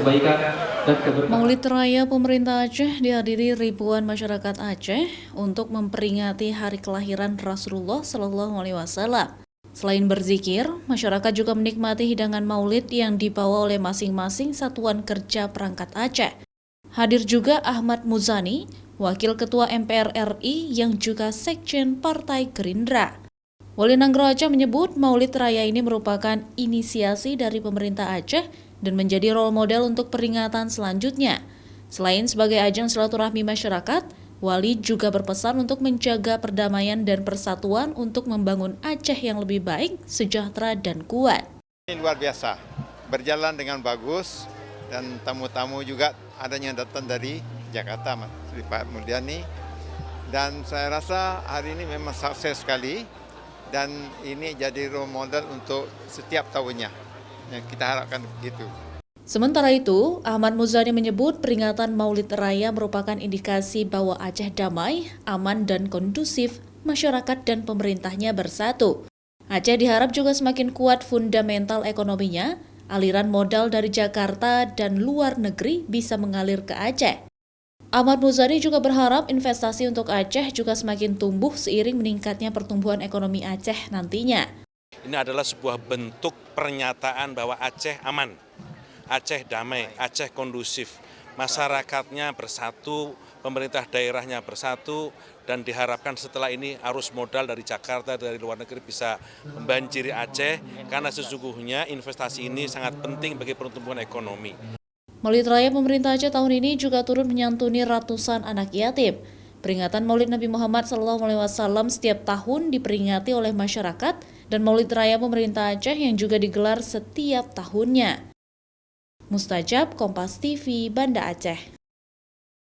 kebaikan dan keberkahan. Maulid Raya pemerintah Aceh dihadiri ribuan masyarakat Aceh untuk memperingati hari kelahiran Rasulullah Shallallahu Alaihi Wasallam. Selain berzikir, masyarakat juga menikmati hidangan maulid yang dibawa oleh masing-masing satuan kerja perangkat Aceh. Hadir juga Ahmad Muzani, Wakil Ketua MPR RI yang juga Sekjen Partai Gerindra. Wali Nanggro Aceh menyebut Maulid Raya ini merupakan inisiasi dari pemerintah Aceh dan menjadi role model untuk peringatan selanjutnya. Selain sebagai ajang silaturahmi masyarakat, Wali juga berpesan untuk menjaga perdamaian dan persatuan untuk membangun Aceh yang lebih baik, sejahtera, dan kuat. Ini luar biasa, berjalan dengan bagus dan tamu-tamu juga adanya datang dari Jakarta, Pak Mulyani. Dan saya rasa hari ini memang sukses sekali. Dan ini jadi role model untuk setiap tahunnya. Yang kita harapkan begitu. Sementara itu, Ahmad Muzani menyebut peringatan Maulid Raya merupakan indikasi bahwa Aceh damai, aman, dan kondusif, masyarakat dan pemerintahnya bersatu. Aceh diharap juga semakin kuat fundamental ekonominya, aliran modal dari Jakarta dan luar negeri bisa mengalir ke Aceh. Ahmad Muzani juga berharap investasi untuk Aceh juga semakin tumbuh seiring meningkatnya pertumbuhan ekonomi Aceh nantinya. Ini adalah sebuah bentuk pernyataan bahwa Aceh aman, Aceh damai, Aceh kondusif, masyarakatnya bersatu, pemerintah daerahnya bersatu, dan diharapkan setelah ini arus modal dari Jakarta, dari luar negeri bisa membanjiri Aceh, karena sesungguhnya investasi ini sangat penting bagi pertumbuhan ekonomi. Maulid Raya pemerintah Aceh tahun ini juga turut menyantuni ratusan anak yatim. Peringatan Maulid Nabi Muhammad SAW setiap tahun diperingati oleh masyarakat dan Maulid Raya pemerintah Aceh yang juga digelar setiap tahunnya. Mustajab, Kompas TV, Banda Aceh.